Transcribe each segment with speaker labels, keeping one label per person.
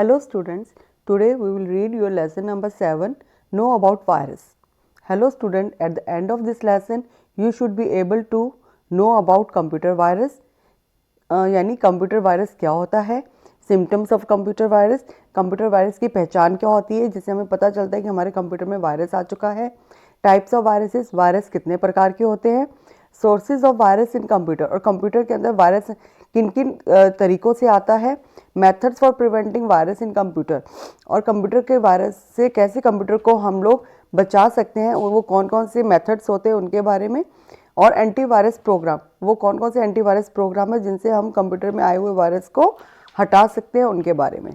Speaker 1: Hello students, today we will read your lesson number 7, Know About Virus. Hello student, at the end of this lesson, you should be able to know about computer virus. यानी computer virus क्या होता है, symptoms of computer virus की पहचान क्या होती है जिससे हमें पता चलता है कि हमारे कंप्यूटर में वायरस आ चुका है, टाइप्स ऑफ वायरसेस, वायरस कितने प्रकार के होते हैं, sources of virus in computer और कंप्यूटर के अंदर वायरस किन किन तरीक़ों से आता है, methods for preventing virus in computer और कंप्यूटर के वायरस से कैसे कंप्यूटर को हम लोग बचा सकते हैं और वो कौन कौन से मेथड्स होते हैं उनके बारे में, और एंटीवायरस प्रोग्राम, वो कौन कौन से एंटीवायरस प्रोग्राम है जिनसे हम कंप्यूटर में आए हुए वायरस को हटा सकते हैं उनके बारे में।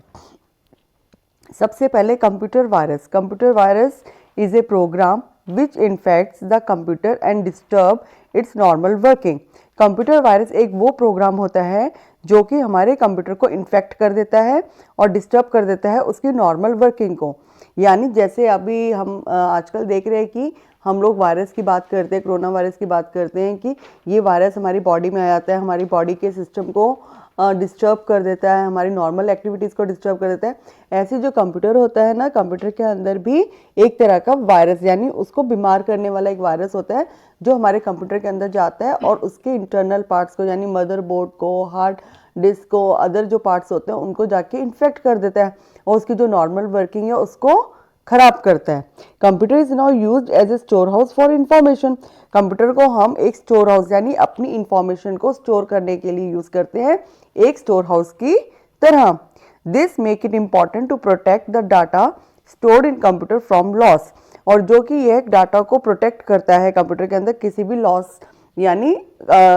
Speaker 1: सबसे पहले computer virus is a program which infects the computer and disturb its normal working. Computer virus एक वो प्रोग्राम होता है जो कि हमारे कंप्यूटर को इन्फेक्ट कर देता है और डिस्टर्ब कर देता है उसकी नॉर्मल वर्किंग को। यानी जैसे अभी हम आजकल देख रहे हैं कि हम लोग वायरस की बात करते हैं, कोरोना वायरस की बात करते हैं कि ये वायरस हमारी बॉडी में आ जाता है, हमारी बॉडी के सिस्टम को डिस्टर्ब कर देता है, हमारी नॉर्मल एक्टिविटीज़ को डिस्टर्ब कर देता है। ऐसे जो कंप्यूटर होता है ना, कंप्यूटर के अंदर भी एक तरह का वायरस यानी उसको बीमार करने वाला एक वायरस होता है जो हमारे कंप्यूटर के अंदर जाता है और उसके इंटरनल पार्ट्स को यानी मदरबोर्ड को, हार्ड डिस्क को, अदर जो पार्ट्स होते हैं उनको जाके इन्फेक्ट कर देता है और उसकी जो नॉर्मल वर्किंग है उसको खराब करता है। Computer is now used as a storehouse for information. Computer को हम एक स्टोर हाउस यानी अपनी इंफॉर्मेशन को स्टोर करने के लिए यूज करते हैं एक स्टोर हाउस की तरह। This make it important to protect the data stored in computer from loss, और जो कि यह डाटा को प्रोटेक्ट करता है कंप्यूटर के अंदर किसी भी लॉस, यानी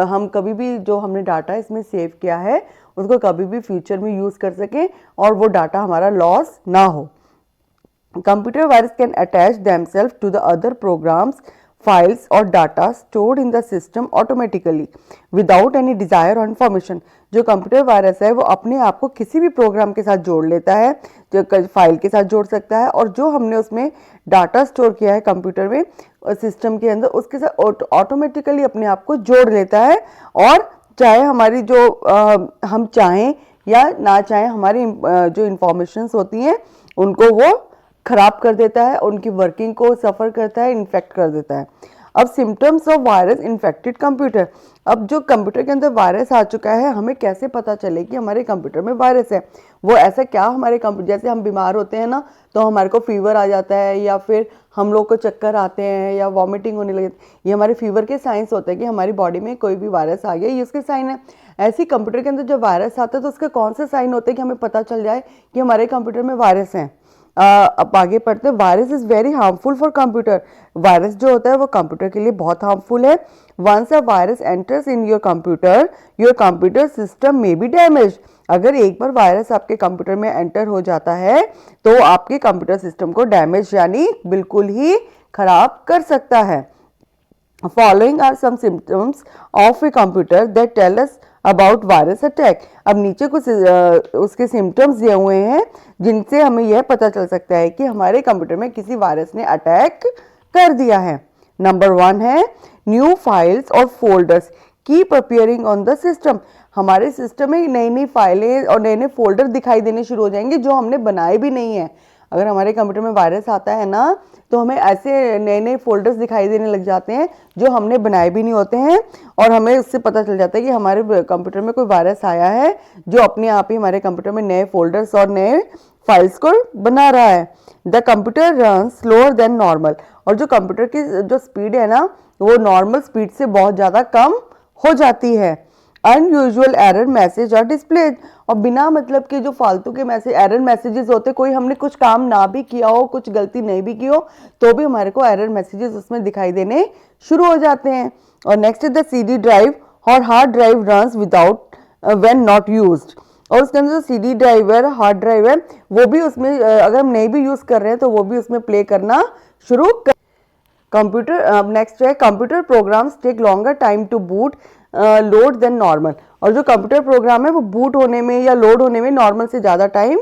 Speaker 1: हम कभी भी जो हमने डाटा इसमें सेव किया है उसको कभी भी फ्यूचर में यूज कर सकें और वो डाटा हमारा लॉस ना हो। Computer virus can attach themselves to the other programs, files or data stored in the system automatically without any desire or information। जो कंप्यूटर वायरस है वो अपने आप को किसी भी प्रोग्राम के साथ जोड़ लेता है, जो फाइल के साथ जोड़ सकता है और जो हमने उसमें डाटा स्टोर किया है कंप्यूटर में सिस्टम के अंदर उसके साथ ऑटोमेटिकली अपने आप को जोड़ लेता है और चाहे हमारी जो हम चाहें या ना चाहें हमारी जो इंफॉर्मेशंस होती हैं उनको वो खराब कर देता है, उनकी वर्किंग को सफ़र करता है, इन्फेक्ट कर देता है। अब symptoms of virus infected computer. अब जो कंप्यूटर के अंदर वायरस आ चुका है हमें कैसे पता चले कि हमारे कंप्यूटर में वायरस है, वो ऐसा क्या हमारे कंप्यूटर, जैसे हम बीमार होते हैं ना तो हमारे को फीवर आ जाता है या फिर हम लोग को चक्कर आते हैं या वॉमिटिंग होने लगे, ये हमारे फीवर के साइंस होते हैं कि हमारी बॉडी में कोई भी वायरस आ गया, ये उसके साइन है। ऐसे कंप्यूटर के अंदर जब वायरस आता है तो उसके कौन से साइन होते हैं कि हमें पता चल जाए कि हमारे कंप्यूटर में वायरस हैं। अब आगे पढ़ते हैं। Virus is very harmful for computer. Virus जो होता है वो कंप्यूटर के लिए बहुत हार्मफुल है। Once a virus enters in your computer system may be damage. अगर एक बार वायरस आपके कंप्यूटर में एंटर हो जाता है तो आपके कंप्यूटर सिस्टम को डैमेज यानी बिल्कुल ही खराब कर सकता है। Following are some symptoms of a computer that tell us about virus attack. अब नीचे कुछ उसके सिम्टम्स दिए हुए हैं जिनसे हमें यह पता चल सकता है कि हमारे कंप्यूटर में किसी वायरस ने अटैक कर दिया है। नंबर 1 है न्यू फाइल्स और folders keep appearing on the system. हमारे सिस्टम में नई नई फाइलें और नए नए फोल्डर दिखाई देने शुरू हो जाएंगे जो हमने बनाए भी नहीं है। अगर हमारे कंप्यूटर में वायरस आता है ना तो हमें ऐसे नए नए फोल्डर्स दिखाई देने लग जाते हैं जो हमने बनाए भी नहीं होते हैं और हमें उससे पता चल जाता है कि हमारे कंप्यूटर में कोई वायरस आया है जो अपने आप ही हमारे कंप्यूटर में नए फोल्डर्स और नए फाइल्स को बना रहा है। The computer run slower then normal. और जो कंप्यूटर की जो स्पीड है ना वो नॉर्मल स्पीड से बहुत ज़्यादा कम हो जाती है। अनयूजुअल एरर मैसेज और डिस्प्ले। और बिना मतलब के जो फालतू के एरर मैसेजेस होते, कोई हमने कुछ काम ना भी किया हो, कुछ गलती नहीं भी की हो तो भी हमारे को एरर मैसेजेस उसमें दिखाई देने शुरू हो जाते हैं। और next is the CD drive और hard drive runs without when not used. और उसके अंदर जो CD ड्राइव है, हार्ड ड्राइव है, वो भी उसमें अगर हम नहीं भी यूज़ कर रहे हैं तो वो भी उसमें प्ले करना शुरू कर। कंप्यूटर नेक्स्ट है computer programs take longer time to boot load than normal. और जो कंप्यूटर प्रोग्राम है वो बूट होने में या लोड होने में नॉर्मल से ज़्यादा टाइम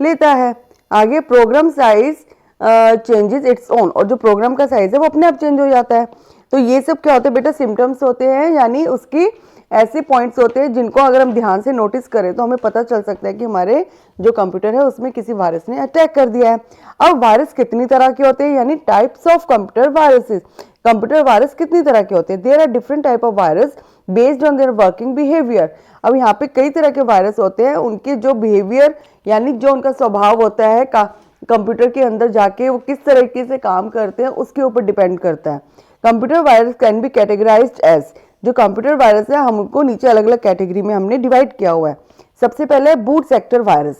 Speaker 1: लेता है। आगे program size changes its own. और जो प्रोग्राम का साइज है वो अपने आप चेंज हो जाता है। तो ये सब क्या होते हैं बेटा, सिम्टम्स होते हैं, यानी उसकी ऐसे पॉइंट्स होते हैं जिनको अगर हम ध्यान से नोटिस करें तो हमें पता चल सकता है कि हमारे जो कंप्यूटर है उसमें किसी वायरस ने अटैक कर दिया है। अब वायरस कितनी तरह के होते हैं, यानी types of computer viruses. Computer virus कितनी तरह के होते हैं, there are different type of virus based on their working behaviour. अब यहाँ पे कई तरह के वायरस होते हैं, उनके जो बिहेवियर यानी जो उनका स्वभाव होता है कंप्यूटर के अंदर जाके वो किस तरीके से काम करते हैं उसके ऊपर डिपेंड करता है। Computer virus can be categorised as, जो कंप्यूटर वायरस है हम उनको नीचे अलग अलग कैटेगरी में हमने डिवाइड किया हुआ है। सबसे पहले बूट सेक्टर वायरस,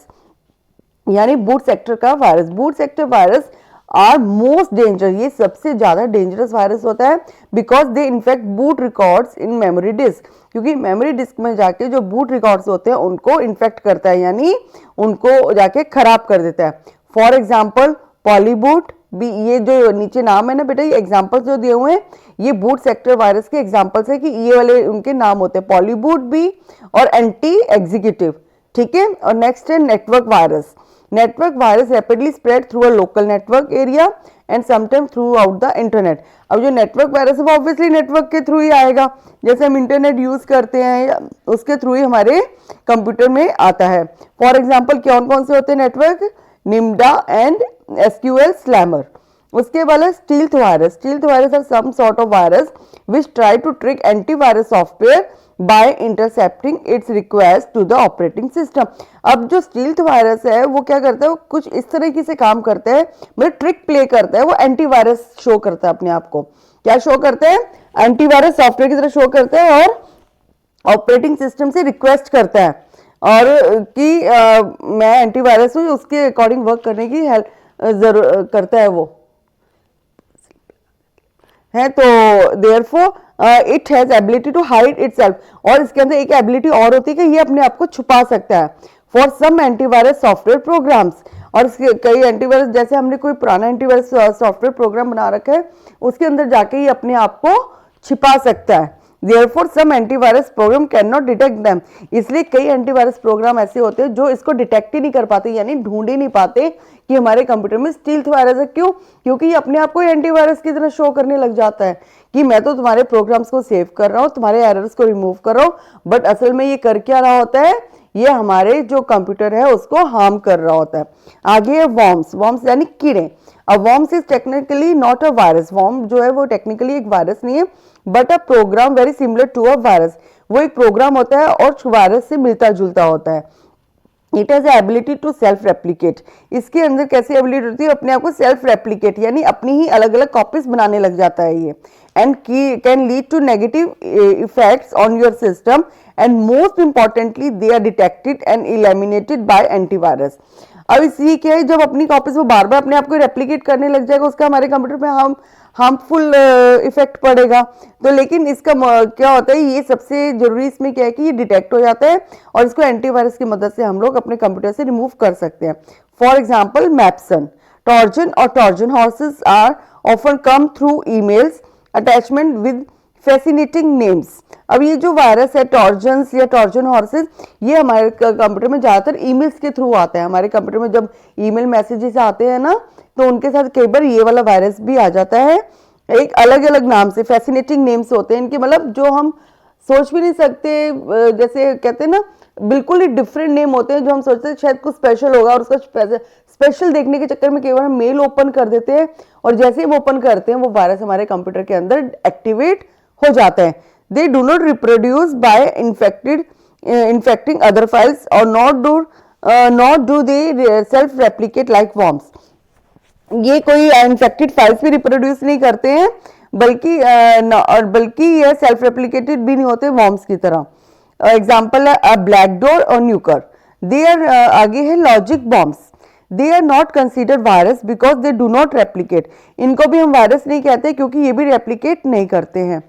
Speaker 1: यानी बूट सेक्टर का वायरस। Boot sector virus are most dangerous, ये सबसे ज्यादा डेंजरस वायरस होता है because they infect boot records in memory disk, क्योंकि मेमोरी डिस्क में जाके जो बूट रिकॉर्ड्स होते हैं उनको इन्फेक्ट करता है, यानी उनको जाके खराब कर देता है। फॉर एग्जाम्पल पॉलीबूट भी, ये जो नीचे नाम है ना बेटा, ये एग्जाम्पल्स जो दिए हुए हैं ये बूट सेक्टर वायरस के एग्जाम्पल्स है कि ये वाले उनके नाम होते हैं, पॉलीबूट भी और एंटी एग्जीक्यूटिव, ठीक है। और नेक्स्ट है network virus. Network virus rapidly spread through a local network area and sometime through out the internet. अब जो नेटवर्क वायरस है वो ऑब्वियसली नेटवर्क के थ्रू ही आएगा, जैसे हम इंटरनेट यूज करते हैं उसके थ्रू ही हमारे कंप्यूटर में आता है। फॉर एग्जाम्पल कौन कौन से होते हैं network, Nimda and SQL Slammer. उसके बाद stealth virus. Stealth virus are some sort of virus which try to trick antivirus software by intercepting its request to the operating system. अब जो स्टील्थ वायरस है वो क्या करता है, वो कुछ इस तरीके से काम करता है, मतलब ट्रिक प्ले करता है, वो एंटीवायरस शो करता है अपने आप को। क्या शो करता है, एंटीवायरस सॉफ्टवेयर की तरह शो करता है और ऑपरेटिंग सिस्टम से रिक्वेस्ट करता है और कि मैं एंटीवायरस हूँ, उसके अकॉर्डिंग वर्क करने की हेल्प जरूर करता है वो है। तो therefore it has ability to hide itself, और इसके अंदर एक एबिलिटी और होती है कि ये अपने आप को छुपा सकता है। For some antivirus software programs, और इसके कई एंटीवायरस, जैसे हमने कोई पुराना एंटीवायरस सॉफ्टवेयर प्रोग्राम बना रखा है उसके अंदर जाके ये अपने आप को छिपा सकता है। Therefore, some antivirus program cannot detect them. इसलिए कई एंटीवायरस प्रोग्राम ऐसे होते हैं जो इसको डिटेक्ट ही नहीं कर पाते, यानी ढूंढ ही नहीं पाते कि हमारे कंप्यूटर में स्टील्थ वायरस है। क्यों? क्योंकि ये अपने आप को एंटीवायरस की तरह शो करने लग जाता है कि मैं तो तुम्हारे प्रोग्राम्स को सेव कर रहा हूँ, तुम्हारे एरर्स को रिमूव कर रहा हूँ, बट असल में ये कर क्या रहा होता है, ये हमारे जो कंप्यूटर है उसको हार्म कर रहा होता है। आगे है वॉर्म्स। वॉर्म्स यानी कीड़े। अब worms is technically not a virus. Worm जो है वो टेक्निकली एक वायरस नहीं है, but a program very similar to a virus. वो एक प्रोग्राम होता है और वायरस से मिलता जुलता होता है। It has ability to self replicate. इसके अंदर कैसी एबिलिटी होती है, अपने आप को सेल्फ रेप्लिकेट, यानी अपनी ही अलग अलग कॉपीज बनाने लग जाता है ये। And can lead to negative effects on your system and most importantly they are detected and eliminated by antivirus. अब इसलिए क्या है, जब अपनी कॉपीज वो बार बार अपने आप को रेप्लिकेट करने लग जाएगा, उसका हमारे कंप्यूटर में हार्मफुल इफेक्ट पड़ेगा। तो लेकिन इसका क्या होता है, ये सबसे जरूरी इसमें क्या है कि ये डिटेक्ट हो जाता है और इसको एंटीवायरस की मदद से हम लोग अपने कंप्यूटर से रिमूव कर सकते हैं। फॉर एग्जाम्पल मैप्सन, टॉर्जन और trojan horses are often come through emails attachment with fascinating names. अब ये जो वायरस है टॉर्जन्स या टॉर्जन हॉर्सेस, ये हमारे कंप्यूटर में ज्यादातर ईमेल्स के थ्रू आता है। हमारे कंप्यूटर में जब ईमेल मैसेजेस आते हैं ना, तो उनके साथ कई बार ये वाला वायरस भी आ जाता है, एक अलग अलग नाम से, फैसिनेटिंग नेम्स होते हैं इनके, मतलब जो हम सोच भी नहीं सकते, जैसे कहते हैं ना बिल्कुल ही डिफरेंट नेम होते हैं, जो हम सोचते हैं शायद कुछ स्पेशल होगा और उसका स्पेशल देखने के चक्कर में कई बार हम मेल ओपन कर देते हैं और जैसे ही हम ओपन करते हैं वो वायरस हमारे कंप्यूटर के अंदर एक्टिवेट हो जाता है। दे do not reproduce by infecting other files or not do they self replicate like worms. ये कोई इन्फेक्टेड फाइल्स भी रिप्रोड्यूस नहीं करते हैं, बल्कि ये सेल्फ रेप्लिकेटेड भी नहीं होते वॉर्म्स की तरह। एग्जाम्पल है ब्लैक डोर और न्यूकर। दे आर आगे है logic bombs. They are not considered virus because they do not replicate. इनको भी हम वायरस नहीं कहते क्योंकि ये भी रेप्लिकेट नहीं करते हैं।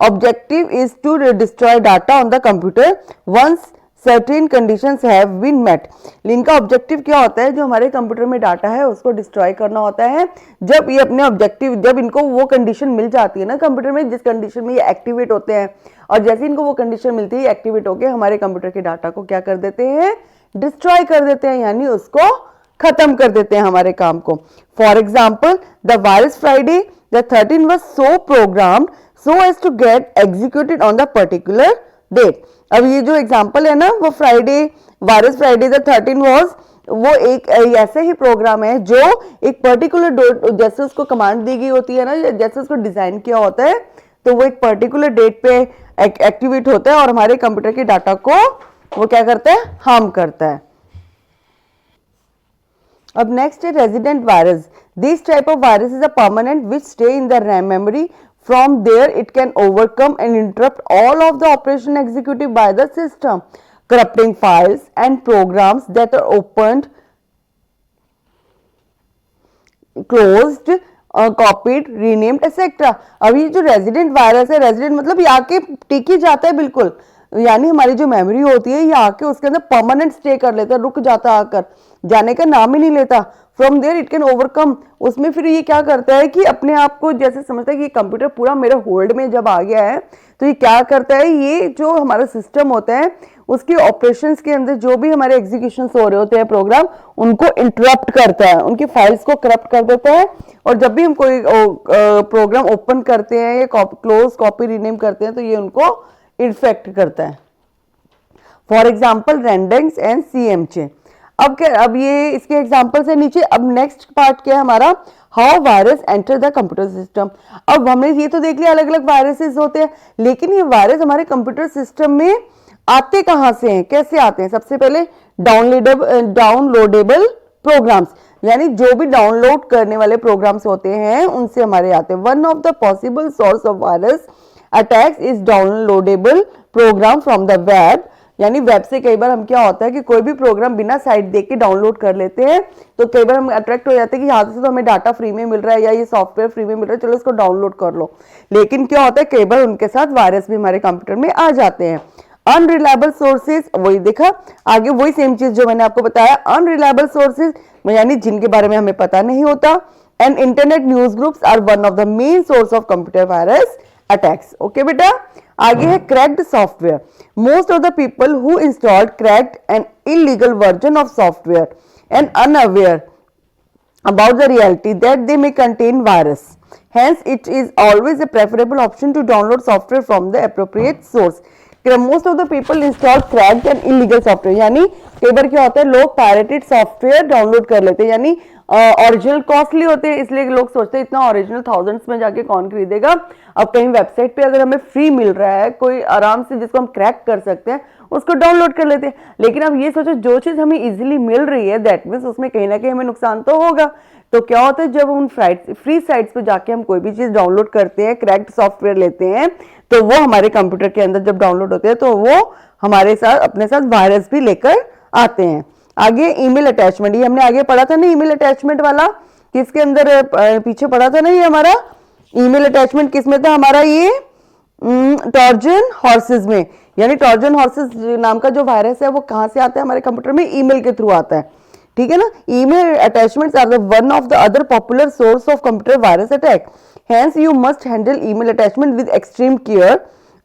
Speaker 1: Objective is to destroy data on the computer once certain conditions have been met. इनका ऑब्जेक्टिव क्या होता है, जो हमारे कंप्यूटर में डाटा है उसको डिस्ट्रॉय करना होता है। जब ये अपने ऑब्जेक्टिव, जब इनको वो कंडीशन मिल जाती है ना कंप्यूटर में जिस कंडीशन में ये एक्टिवेट होते हैं, और जैसे इनको वो कंडीशन मिलती है एक्टिवेट होकर हमारे कंप्यूटर के डाटा को क्या कर देते हैं, डिस्ट्रॉय कर देते हैं, यानी उसको खत्म कर देते हैं हमारे काम को। For example the virus Friday the 13 was so programmed so as to get executed on the particular date. अब ये जो एग्जांपल है ना, वो Friday, virus Friday the 13 was, वो एक ऐसे ही प्रोग्राम है जो एक पर्टिकुलर डेट, जैसे उसको कमांड दी गई होती है ना, जैसे उसको डिजाइन किया होता है, तो वो एक पर्टिकुलर डेट पे एक्टिवेट होता है और हमारे कंप्यूटर के डाटा को वो क्या करता है, हार्म करता है. अब नेक्स्ट है resident virus. This type of virus is a permanent which stay in the RAM memory. From there, it can overcome and interrupt all of the operation executed by the system, corrupting files and programs that are opened, closed, copied, renamed, etc. अब ये जो resident virus है, resident मतलब ये आके टिक ही जाता है बिल्कुल, यानी हमारी जो मेमोरी होती है ये आके उसके अंदर परमानेंट स्टे कर लेता है, रुक जाता है, आकर जाने का नाम ही नहीं लेता. From there it can overcome. उसमें फिर ये क्या करता है कि अपने आप को जैसे समझता है कि कंप्यूटर पूरा मेरे होल्ड में जब आ गया है, तो ये क्या करता है, ये जो हमारा सिस्टम होता है उसके ऑपरेशंस के अंदर जो भी हमारे एग्जीक्यूशंस हो रहे होते हैं प्रोग्राम, उनको इंटरप्ट करता है, उनकी फाइल्स को करप्ट कर देता है. और जब भी हम कोई प्रोग्राम ओपन करते हैं या क्लोज, कॉपी, रीनेम करते हैं, तो ये उनको इन्फेक्ट करता है. फॉर एग्जाम्पल रेंडेंग्स एंड CMJ. अब ये इसके एग्जाम्पल से नीचे. अब नेक्स्ट पार्ट क्या है हमारा, how virus enter the computer system. अब हमने ये तो देख लिया अलग अलग वायरसेस होते हैं, लेकिन ये वायरस हमारे कंप्यूटर सिस्टम में आते कहां से हैं, कैसे आते हैं. सबसे पहले डाउनलोडेबल प्रोग्राम्स, यानी जो भी डाउनलोड करने वाले प्रोग्राम्स होते हैं उनसे हमारे आते हैं. One of the possible source of virus attacks is downloadable program from the web. यानी वेब से कई बार हम क्या होता है कि कोई भी प्रोग्राम बिना साइट देख के डाउनलोड कर लेते हैं, तो कई बार हम अट्रैक्ट हो जाते हैं कि यहाँ से तो हमें डाटा फ्री में मिल रहा है या ये सॉफ्टवेयर फ्री में मिल रहा है, चलो इसको डाउनलोड कर लो. लेकिन क्या होता है, कई बार उनके साथ वायरस भी हमारे कंप्यूटर में आ जाते हैं. अनरिलायबल सोर्सेज, वही देखा आगे, वही सेम चीज जो मैंने आपको बताया. अनरिलायबल सोर्सेज यानी जिनके बारे में हमें पता नहीं होता. And internet news groups are one of the main source of computer virus attacks. Okay बेटा, आगे है cracked software. Most of the people who installed cracked and illegal version of software and unaware about the reality that they may contain virus. Hence, it is always a preferable option to download software from the appropriate source. Most of the people install cracked and illegal software. यानी कई बार क्या होता है, लोग pirated software download कर लेते हैं, यानी ओरिजिनल कॉस्टली होते हैं, इसलिए लोग सोचते हैं इतना ओरिजिनल थाउजेंड्स में जाके कौन खरीदेगा. अब कहीं वेबसाइट पे अगर हमें फ्री मिल रहा है कोई आराम से जिसको हम क्रैक कर सकते हैं, उसको डाउनलोड कर लेते हैं. लेकिन अब ये सोचो, जो चीज हमें इजीली मिल रही है, दैट मीन्स उसमें कहीं ना कहीं हमें नुकसान तो होगा. तो क्या होता है, जब उन फ्री साइट्स पे जाके हम कोई भी चीज डाउनलोड करते हैं, क्रैक्ड सॉफ्टवेयर लेते हैं, तो वो हमारे कंप्यूटर के अंदर जब डाउनलोड होते हैं तो वो हमारे साथ अपने साथ वायरस भी लेकर आते हैं. आगे ईमेल अटैचमेंट, ये हमने आगे पढ़ा था ना ईमेल अटैचमेंट वाला, किसके अंदर पीछे पढ़ा था ना ये हमारा ईमेल अटैचमेंट, किसमें था हमारा, ये ट्रोजन हॉर्सेस में. यानी ट्रोजन हॉर्सेस नाम का जो वायरस है वो कहां से आता है, हमारे कंप्यूटर में ईमेल के थ्रू आता है. ठीक है ना. Email attachments are the one of the other popular source of computer virus attack. Hence, you must handle email attachment with extreme care,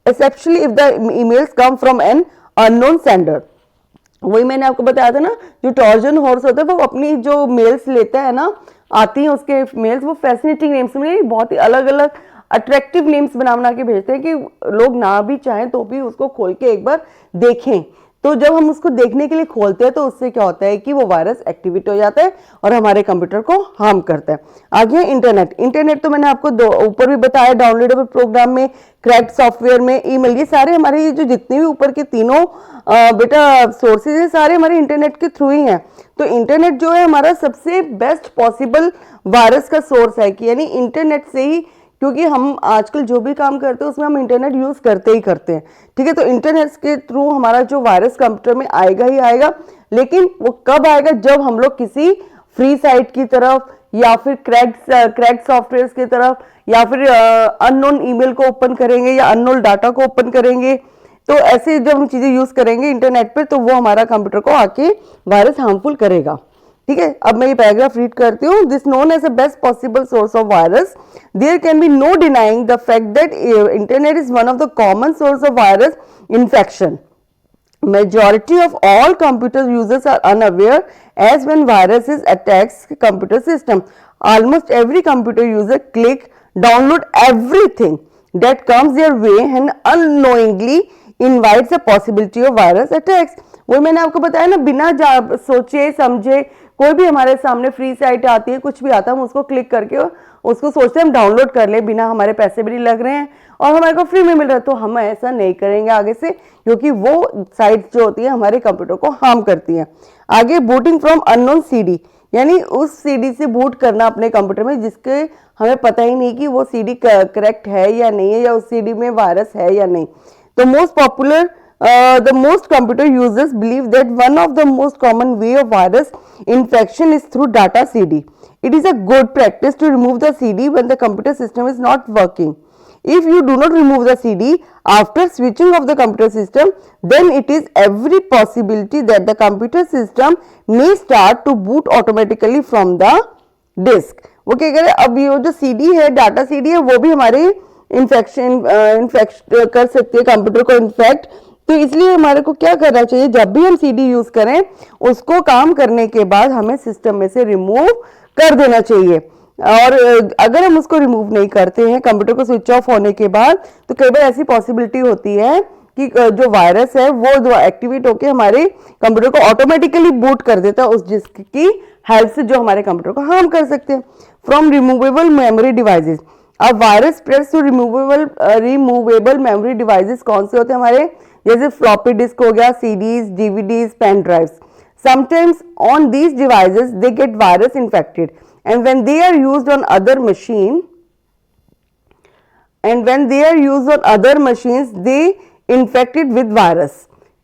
Speaker 1: especially if the emails come from an unknown sender. वही मैंने आपको बताया था ना, जो Trojan horse होता है वो अपनी जो मेल्स लेता है ना, आती हैं उसके मेल्स, वो फैसिनेटिंग नेम्स में बहुत ही अलग अलग अट्रैक्टिव नेम्स बना के भेजते हैं कि लोग ना भी चाहें तो भी उसको खोल के एक बार देखें. तो जब हम उसको देखने के लिए खोलते हैं तो उससे क्या होता है कि वो वायरस एक्टिवेट हो जाता है और हमारे कंप्यूटर को हार्म करता है. आगे इंटरनेट. इंटरनेट तो मैंने आपको ऊपर भी बताया, डाउनलोडेबल प्रोग्राम में, क्रैक्ड सॉफ्टवेयर में, ईमेल, ये सारे हमारे, ये जो जितने भी ऊपर के तीनों बेटा सोर्सेज है, सारे हमारे इंटरनेट के थ्रू ही हैं. तो इंटरनेट जो है हमारा सबसे बेस्ट पॉसिबल वायरस का सोर्स है कि यानी इंटरनेट से ही, क्योंकि हम आजकल जो भी काम करते हैं उसमें हम इंटरनेट यूज करते ही करते हैं. ठीक है. तो इंटरनेट के थ्रू हमारा जो वायरस कंप्यूटर में आएगा ही आएगा, लेकिन वो कब आएगा, जब हम लोग किसी फ्री साइट की तरफ या फिर क्रैक्ड सॉफ्टवेयर की तरफ या फिर अननोन ईमेल को ओपन करेंगे या अननोन डाटा को ओपन करेंगे. तो ऐसे जब हम चीजें यूज करेंगे इंटरनेट पे, तो वो हमारा कंप्यूटर को आके वायरस हार्मफुल करेगा. ठीक है. अब मैं ये पैराग्राफ रीड करती हूँ. This known as the best possible source of virus. There can be no denying the fact that internet is one of the common source of virus infection. Majority of all computer users are unaware as when viruses attacks computer system. Almost every computer user click download everything that comes their way and unknowingly invites a possibility of virus attacks. वो मैंने आपको बताया ना, बिना सोचे समझे कोई भी हमारे सामने फ्री साइट आती है, कुछ भी आता है, हम उसको क्लिक करके उसको सोचते हैं हम डाउनलोड कर ले, बिना हमारे पैसे भी नहीं लग रहे हैं और हमारे को फ्री में मिल रहा है, तो हम ऐसा नहीं करेंगे आगे से, क्योंकि वो साइट्स जो होती है हमारे कंप्यूटर को हार्म करती हैं। आगे बूटिंग फ्रॉम अननोन सीडी, यानी उस सीडी से बूट करना अपने कंप्यूटर में जिसके हमें पता ही नहीं कि वो सीडी करेक्ट है या नहीं है, या उस सीडी में वायरस है या नहीं। तो most popular the most computer users believe that one of the most common way of virus infection is through data CD. It is a good practice to remove the CD when the computer system is not working. If you do not remove the CD after switching off the computer system, then it is every possibility that the computer system may start to boot automatically from the disk. वो क्या करें, अब ये जो CD है, data CD है, वो भी हमारे इन्फेक्ट कर सकती है कंप्यूटर को इन्फेक्ट। तो इसलिए हमारे को क्या करना चाहिए, जब भी हम सीडी यूज करें उसको काम करने के बाद हमें सिस्टम में से रिमूव कर देना चाहिए। और अगर हम उसको रिमूव नहीं करते हैं कंप्यूटर को स्विच ऑफ होने के बाद, तो कई बार ऐसी पॉसिबिलिटी होती है कि जो वायरस है वो एक्टिवेट होकर हमारे कंप्यूटर को ऑटोमेटिकली बूट कर देता है उस डिस्क की हेल्प से, जो हमारे कंप्यूटर को हार्म कर सकते हैं। फ्रॉम रिमूवेबल मेमोरी डिवाइसेस, अब virus spreads to removable memory devices कौन से होते हैं हमारे, जैसे फ्लॉपी डिस्क हो गया, CDs, DVDs, pen drives. Sometimes on these devices they get virus infected, and when they are used on other machines they infected with virus.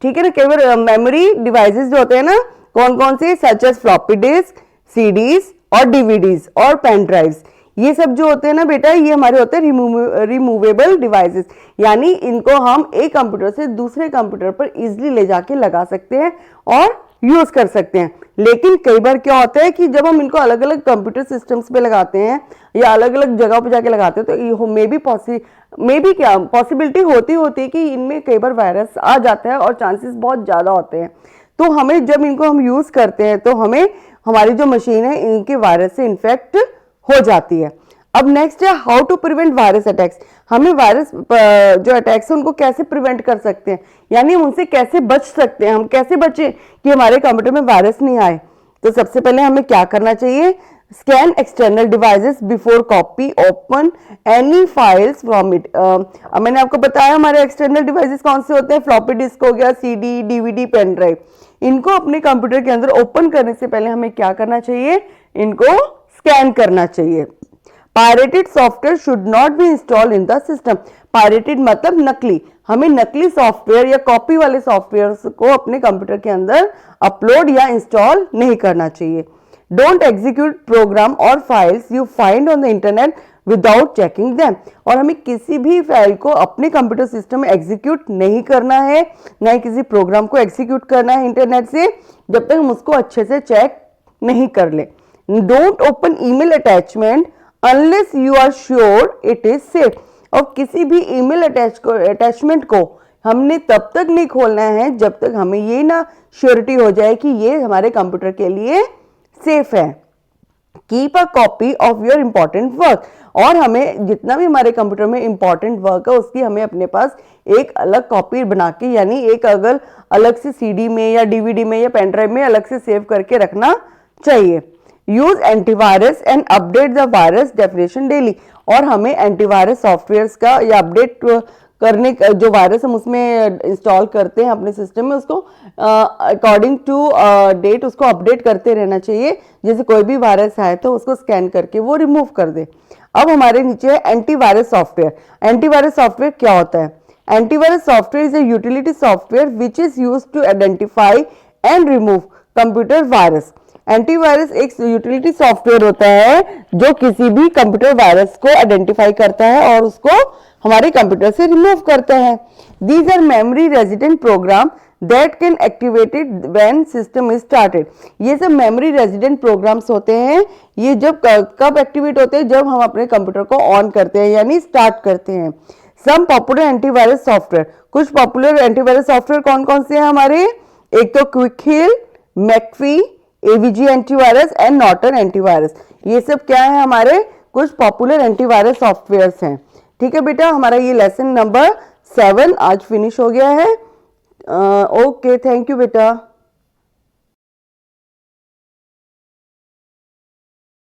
Speaker 1: ठीक है ना, कई बार मेमोरी डिवाइसेस जो होते हैं ना, कौन कौन से, such as floppy disk, CDs और डीवीडीज और पेन ड्राइव्स, ये सब जो होते हैं ना बेटा, ये हमारे होते हैं रिमूवेबल डिवाइसेस, यानी इनको हम एक कंप्यूटर से दूसरे कंप्यूटर पर इजीली ले जाके लगा सकते हैं और यूज कर सकते हैं। लेकिन कई बार क्या होता है कि जब हम इनको अलग अलग कंप्यूटर सिस्टम्स पे लगाते हैं या अलग अलग जगह पे जाके लगाते हैं, तो मे बी क्या पॉसिबिलिटी होती है कि इनमें कई बार वायरस आ जाता है और चांसेस बहुत ज़्यादा होते हैं। तो हमें जब इनको हम यूज़ करते हैं तो हमें हमारी जो मशीन है इनके वायरस से इन्फेक्ट हो जाती है। अब नेक्स्ट है how to prevent virus attacks. हमें वायरस जो अटैक्स है उनको कैसे प्रिवेंट कर सकते हैं, यानी हम उनसे कैसे बच सकते हैं, हम कैसे बचें कि हमारे कंप्यूटर में वायरस नहीं आए। तो सबसे पहले हमें क्या करना चाहिए, scan external devices before copy open any files from it. अब मैंने आपको बताया हमारे एक्सटर्नल डिवाइसेस कौन से होते हैं, फ्लॉपी डिस्क हो गया, सीडी, डीवीडी, पेन ड्राइव। इनको अपने कंप्यूटर के अंदर ओपन करने से पहले हमें क्या करना चाहिए, इनको स्कैन करना चाहिए। Pirated software should not be installed in the system. Pirated मतलब नकली, हमें नकली सॉफ्टवेयर या कॉपी वाले सॉफ्टवेयर को अपने कंप्यूटर के अंदर अपलोड या इंस्टॉल नहीं करना चाहिए। डोंट एग्जीक्यूट प्रोग्राम और files you find on the internet without checking them. और हमें किसी भी फाइल को अपने कंप्यूटर सिस्टम में एग्जीक्यूट नहीं करना है, ना ही किसी प्रोग्राम को एग्जीक्यूट करना है इंटरनेट से, जब तक हम उसको अच्छे से चेक नहीं कर ले। Don't open email attachment unless you are sure it is safe. और किसी भी ईमेल अटैचमेंट को हमने तब तक नहीं खोलना है जब तक हमें ये ना श्योरिटी हो जाए कि ये हमारे कंप्यूटर के लिए सेफ है। Keep a copy of your important work. और हमें जितना भी हमारे कंप्यूटर में इंपॉर्टेंट वर्क है उसकी हमें अपने पास एक अलग कॉपी बना के, यानी एक अगर अलग से सीडी में या डीवीडी में या पेन ड्राइव में अलग से सेव करके रखना चाहिए। Use antivirus and update the virus definition daily. और हमें एंटीवायरस सॉफ्टवेयर्स का या अपडेट करने जो वायरस हम उसमें इंस्टॉल करते हैं अपने सिस्टम में, उसको अकॉर्डिंग टू डेट उसको अपडेट करते रहना चाहिए। जैसे कोई भी वायरस आए तो उसको स्कैन करके वो रिमूव कर दे। अब हमारे नीचे है एंटीवायरस सॉफ्टवेयर। एंटीवायरस सॉफ्टवेयर क्या होता है? Antivirus software is a utility software which is used to identify and remove computer virus. Antivirus एक यूटिलिटी सॉफ्टवेयर होता है जो किसी भी कंप्यूटर वायरस को आइडेंटिफाई करता है और उसको हमारे कंप्यूटर से रिमूव करता है। These are memory resident program that can activated when system is started. ये सब मेमोरी रेजिडेंट प्रोग्राम्स होते हैं। ये जब कब एक्टिवेट होते हैं? जब हम अपने कंप्यूटर को ऑन करते हैं यानी स्टार्ट करते हैं। सम पॉपुलर एंटीवायरस सॉफ्टवेयर, कुछ पॉपुलर एंटीवायरस सॉफ्टवेयर कौन कौन से हैं हमारे? एक तो Quick Heal, McAfee, AVG antivirus and Norton antivirus. ये सब क्या है हमारे कुछ पॉपुलर एंटीवायरस सॉफ्टवेयर्स हैं। ठीक है बेटा, हमारा ये लेसन नंबर 7 आज फिनिश हो गया है। ओके, थैंक यू बेटा।